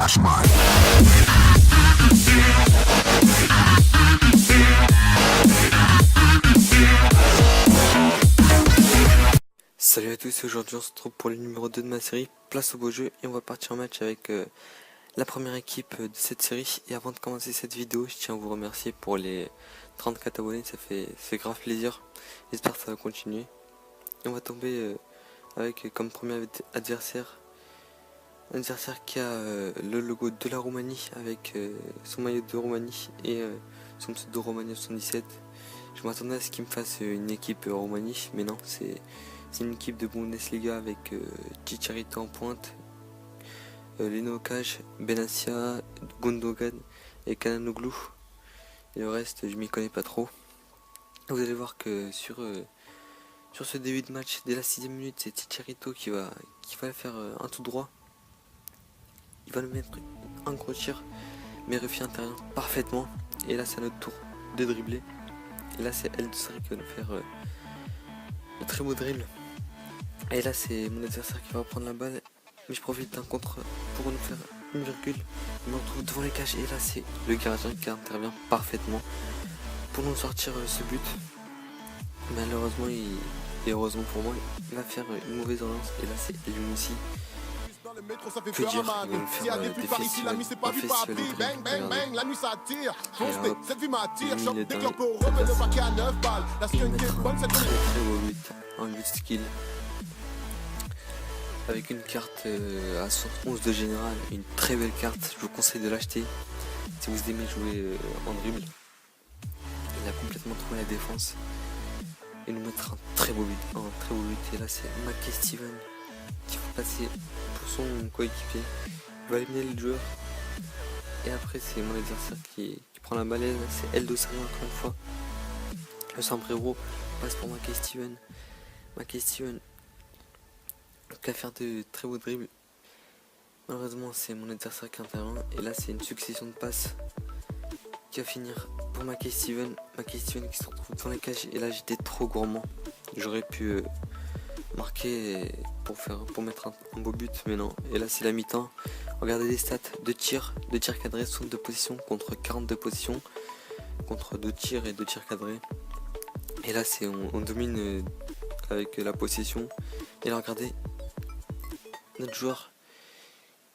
Salut à tous, aujourd'hui on se retrouve pour le numéro 2 de ma série, place au beau jeu, et on va partir en match avec la première équipe de cette série. Et avant de commencer cette vidéo, je tiens à vous remercier pour les 34 abonnés, ça fait grave plaisir, j'espère que ça va continuer. Et on va tomber avec comme premier adversaire, un adversaire qui a le logo de la Roumanie avec son maillot de Roumanie et son pseudo Roumanie 77. Je m'attendais à ce qu'il me fasse une équipe Roumanie, mais non, c'est une équipe de Bundesliga avec Chicharito en pointe, Leno Cage, Benassia, Gundogan et Kananoglou. Et le reste, je m'y connais pas trop. Vous allez voir que sur ce début de match, dès la 6ème minute, c'est Chicharito qui va faire un tout droit. Il va nous mettre un gros tir, mais refait intervient parfaitement. Et là, c'est à notre tour de dribbler. Et là, c'est El Dosari qui va nous faire le très beau dribble. Et là, c'est mon adversaire qui va prendre la balle, mais je profite d'un contre pour nous faire une virgule. Je me retrouve devant les cages et là, c'est le gardien qui intervient parfaitement pour nous sortir ce but. Malheureusement, et heureusement pour moi, il va faire une mauvaise relance. Et là, c'est Elion aussi. Que dire, il va nous faire un festival de dribble. La nuit ça tire, cette vie m'attire, choc des clopes au rôle de paquet à 9 balles. La skunk est bonne, cette très beau but, un but skill. Avec une carte à 11 de général, une très belle carte, je vous conseille de l'acheter si vous aimez jouer en dribble. Il a complètement trouvé la défense et nous mettre un très beau but, et là c'est Mackie Steven qui va passer pour son coéquipier, il va éliminer le joueur et après c'est mon adversaire qui prend la balai. C'est El Dosari encore une fois, le sombrero passe pour Mackie Steven qui va faire de très beaux dribbles. Malheureusement c'est mon adversaire qui intervient et là c'est une succession de passes qui va finir pour Mackie Steven qui se retrouve dans les cages. Et là j'étais trop gourmand, j'aurais pu marquer pour mettre un beau but, mais non. Et là c'est la mi-temps, regardez les stats, 2 tirs cadrés, 62 positions contre 42 positions, contre 2 tirs et 2 tirs cadrés. Et là c'est on domine avec la possession. Et là regardez notre joueur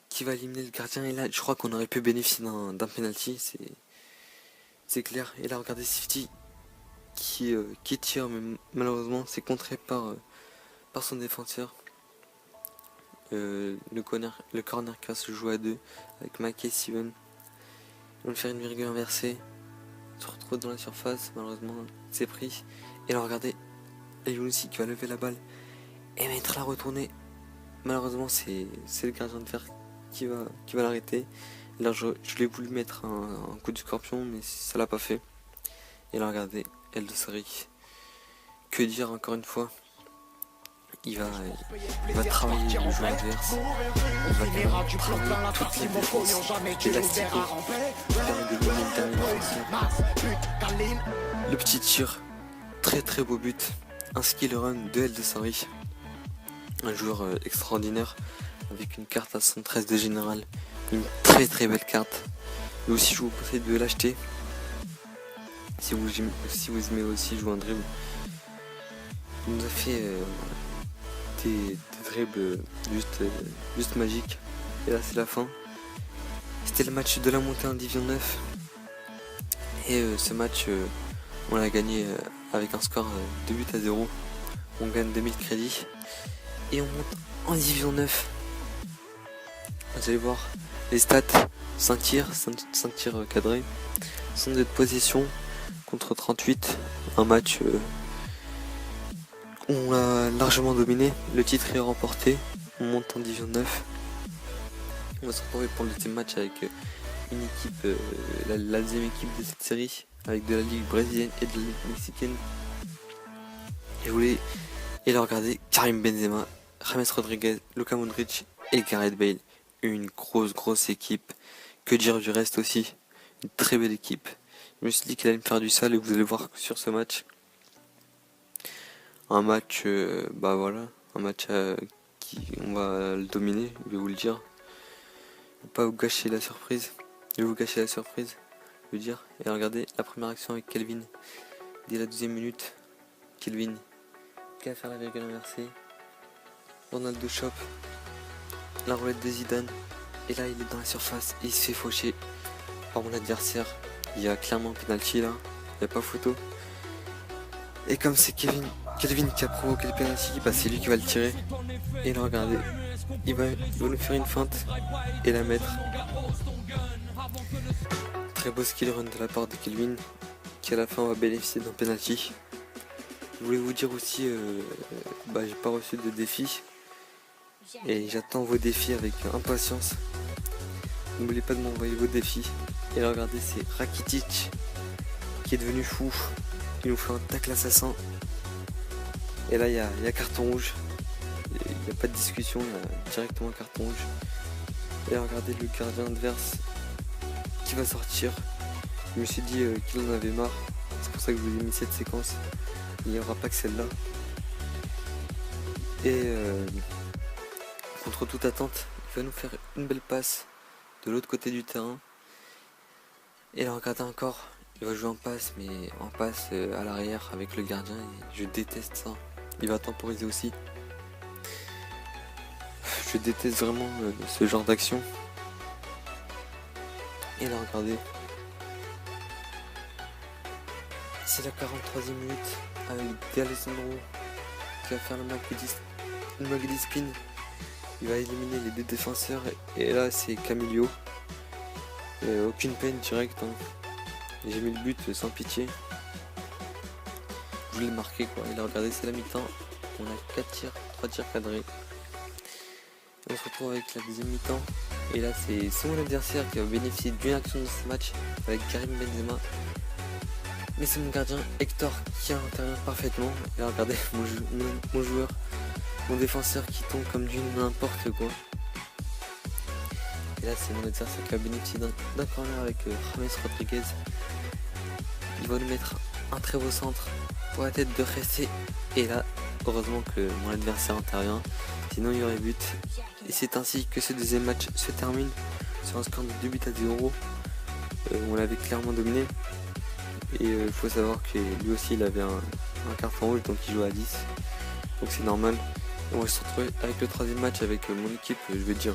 qui va éliminer le gardien, et là je crois qu'on aurait pu bénéficier d'un penalty, c'est clair. Et là regardez Sifty qui tire, mais malheureusement c'est contré par son défenseur. Le corner qui va se jouer à 2 avec Mackie et Steven. Ils vont faire une virgule inversée, se retrouve dans la surface, malheureusement c'est pris. Et là regardez Elion aussi qui va lever la balle et mettre la retournée. Malheureusement c'est le gardien de fer qui va l'arrêter. Là je l'ai voulu mettre un coup du scorpion, mais ça l'a pas fait. Et là regardez El Dosari, que dire encore une fois, il va travailler le jeu adverse, il va travailler toutes les défenses élastiques, le petit tir, très beau but, un skill run de El Dosari, un joueur extraordinaire avec une carte à 113 de général, une très belle carte. Et aussi je vous conseille de l'acheter si vous aimez aussi jouer un dribble. Il nous a fait des dribbles juste magiques. Et là c'est la fin. C'était le match de la montée en Division 9. Et ce match on l'a gagné avec un score de 2-0. On gagne 2000 crédits et on monte en Division 9. Vous allez voir les stats: 5 tirs cadrés, 102 de possession contre 38, un match où on l'a largement dominé. Le titre est remporté, on monte en Division 9. On va se retrouver pour le deuxième match avec une équipe, la deuxième équipe de cette série, avec de la ligue brésilienne et de la ligue mexicaine. Et là regardez Karim Benzema, James Rodriguez, Luka Modric et Gareth Bale. Une grosse équipe. Que dire du reste aussi, une très belle équipe. Je me suis dit qu'il allait me faire du sale, et vous allez voir sur ce match. Un match, un match qui on va le dominer, je vais vous le dire. pas vous gâcher la surprise. Je vais vous gâcher la surprise, je veux dire. Et regardez la première action avec Kelvin. Dès la 12e minute, Kelvin qui va faire la virgule inversée. Ronaldo chope la roulette de Zidane. Et là, il est dans la surface et il se fait faucher par mon adversaire. Il y a clairement penalty là, il n'y a pas photo. Et comme c'est Kelvin qui a provoqué le penalty, bah c'est lui qui va le tirer. Et là, regardez, il va nous faire une feinte et la mettre. Très beau skill run de la part de Kelvin, qui à la fin va bénéficier d'un penalty. Je voulais vous dire aussi, j'ai pas reçu de défi. Et j'attends vos défis avec impatience. N'oubliez pas de m'envoyer vos défis. Et là, regardez, c'est Rakitic qui est devenu fou. Il nous fait un tacle assassin. Et là, il y a carton rouge. Il n'y a pas de discussion, il y a directement carton rouge. Et là, regardez le gardien adverse qui va sortir. Je me suis dit qu'il en avait marre. C'est pour ça que je vous ai mis cette séquence. Il n'y aura pas que celle-là. Et contre toute attente, il va nous faire une belle passe de l'autre côté du terrain. Et là, regardez encore, il va jouer en passe, mais en passe à l'arrière avec le gardien. Et je déteste ça. Il va temporiser aussi. Je déteste vraiment ce genre d'action. Et là, regardez. C'est la 43e minute avec D'Alessandro qui va faire le Magadi spin. Il va éliminer les deux défenseurs. Et là, c'est Camillo. Aucune peine directe. Hein. J'ai mis le but sans pitié. Je voulais le marquer quoi. Et là, regardez, c'est la mi-temps. On a 4 tirs, 3 tirs cadrés. On se retrouve avec la deuxième mi-temps. Et là, c'est son adversaire qui va bénéficier d'une action de ce match avec Karim Benzema. Mais c'est mon gardien Hector qui intervient parfaitement. Et là, regardez, mon joueur, mon défenseur qui tombe comme du n'importe quoi. Et là, c'est mon adversaire qui va bénéficier d'un corner avec James Rodriguez. Il va nous mettre un très beau centre pour la tête de Ressé. Et là, heureusement que mon adversaire intervient. Sinon, il y aurait but. Et c'est ainsi que ce deuxième match se termine sur un score de 2-0. On l'avait clairement dominé. Et il faut savoir que lui aussi, il avait un carton rouge, donc il joue à 10. Donc c'est normal. Et on va se retrouver avec le troisième match avec mon équipe, je vais dire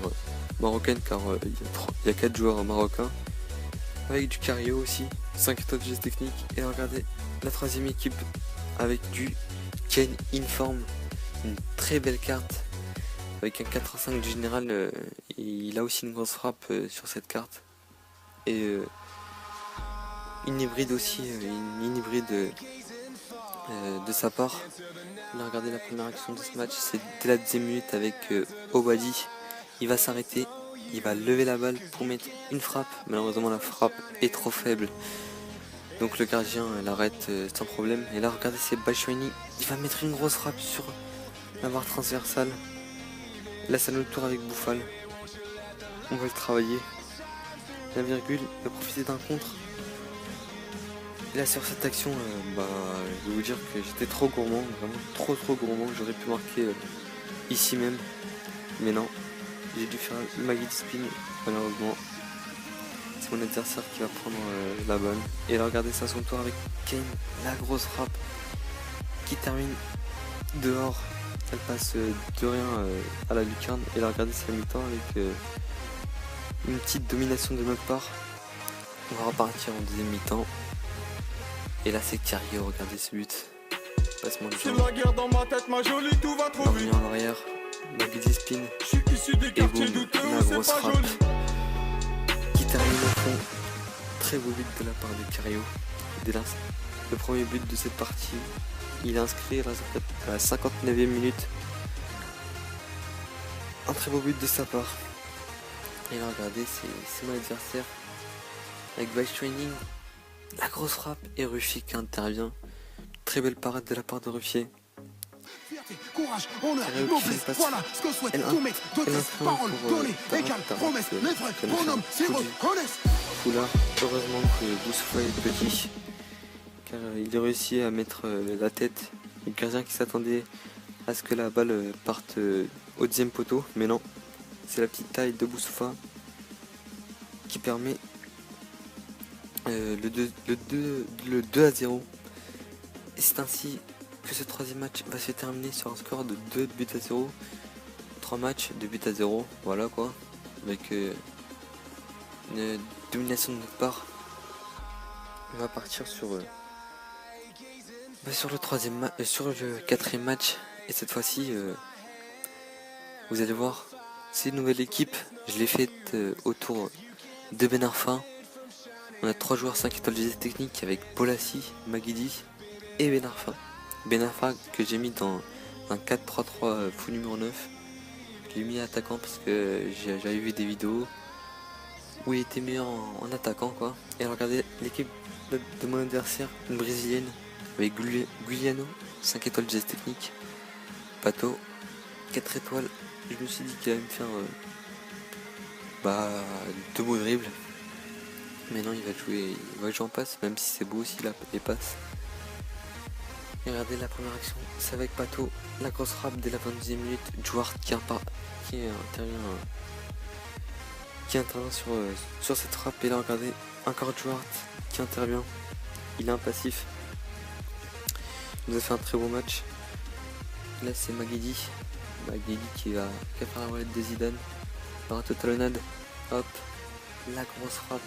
marocaine, car il y a 4 joueurs marocains. Avec du Cario aussi, 5 étoiles de geste technique. Et regardez la troisième équipe avec du Kane Inform. Une très belle carte. Avec un 4-5 du général. Il a aussi une grosse frappe sur cette carte. Et une hybride aussi, une hybride de sa part. Là, regardez la première action de ce match, c'est dès la 10e minute avec Obadi. Il va s'arrêter, il va lever la balle pour mettre une frappe. Malheureusement, la frappe est trop faible. Donc le gardien l'arrête sans problème. Et là, regardez, c'est Batshuayi. Il va mettre une grosse frappe sur la barre transversale. Là, ça nous tourne avec Bouffal. On va le travailler. La virgule, il va profiter d'un contre. Et là sur cette action, je vais vous dire que j'étais trop gourmand, vraiment trop gourmand. J'aurais pu marquer ici même, mais non. J'ai dû faire le Magadi spin, malheureusement. C'est mon adversaire qui va prendre la balle. Et là regardez ça, son tour avec Kane, la grosse frappe qui termine dehors. Elle passe de rien à la lucarne. Et là regardez, c'est la mi-temps avec une petite domination de notre part. On va repartir en deuxième mi-temps. Et là c'est Cario, regardez ce but. Passement de jambe. Revenu en arrière. Magadi spin. Et boum, la grosse frappe. Qui termine au fond. Très beau but de la part de Cario. Dès le premier but de cette partie. Il est inscrit à la 59e minute. Un très beau but de sa part. Et là regardez, c'est mon adversaire. Avec Vice Training. La grosse frappe et Ruffier qui intervient. Très belle parade de la part de Ruffier. Courage, honneur, noblesse, voilà ce que souhaite tout mec. D'autres paroles données, égale promesse, mes vrais bonhommes, c'est reconnaissent. Foulard, heureusement que Boussoufa est petit, car il a réussi à mettre la tête. Le gardien qui s'attendait à ce que la balle parte au 10e poteau, mais non, c'est la petite taille de Boussoufa qui permet le 2-0. Et c'est ainsi que ce troisième match va se terminer sur un score de 2-0. 3 matchs, 2-0, voilà quoi. Avec une domination de notre part. On va partir sur le troisième sur le quatrième match. Et cette fois-ci, vous allez voir, c'est une nouvelle équipe. Je l'ai faite autour de Ben Arfa. On a 3 joueurs 5 étoiles de visée technique avec Bolassi, Maguidi et Ben Arfa. Ben Arfa que j'ai mis dans un 4-3-3 fou numéro 9. Je l'ai mis attaquant parce que j'avais vu des vidéos où il était meilleur en attaquant quoi. Et alors regardez l'équipe de mon adversaire, une brésilienne avec Guiliano, 5 étoiles de geste technique, Pato, 4 étoiles. Je me suis dit qu'il allait me faire 2 beaux dribbles. Mais non, il va jouer en passe, même si c'est beau aussi les passes. Et regardez la première action, c'est avec Pato, la grosse frappe dès la 22e minute, Duarte qui intervient sur cette frappe. Et là regardez, encore Duarte qui intervient, il est un passif. Il nous a fait un très beau match. Là c'est Maguidi qui va faire la roulette de Zidane. Par un talonnade, hop, la grosse frappe.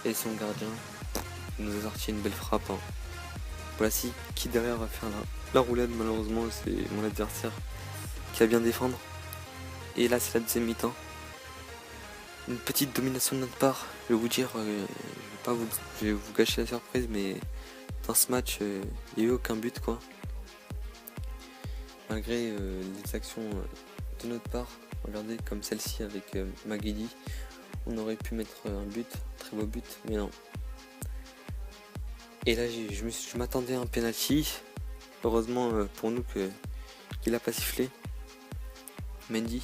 Et son gardien il nous a sorti une belle frappe. Voici qui derrière va faire la roulade. Malheureusement c'est mon adversaire qui va bien défendre. Et là c'est la deuxième mi-temps. Une petite domination de notre part. Je vais vous dire, je vais vous gâcher la surprise, mais dans ce match il n'y a eu aucun but quoi. Malgré les actions de notre part. Regardez comme celle-ci avec Maguidi. On aurait pu mettre un but, un très beau but, mais non. Et là je m'attendais à un penalty. Heureusement pour nous qu'il n'a pas sifflé. Mendy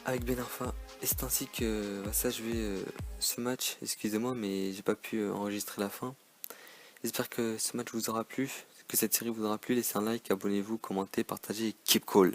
avec Ben Arfa. Et c'est ainsi que va s'achever ce match. Excusez-moi mais j'ai pas pu enregistrer la fin. J'espère que ce match vous aura plu, que cette série vous aura plu. Laissez un like, abonnez-vous, commentez, partagez et keep cool.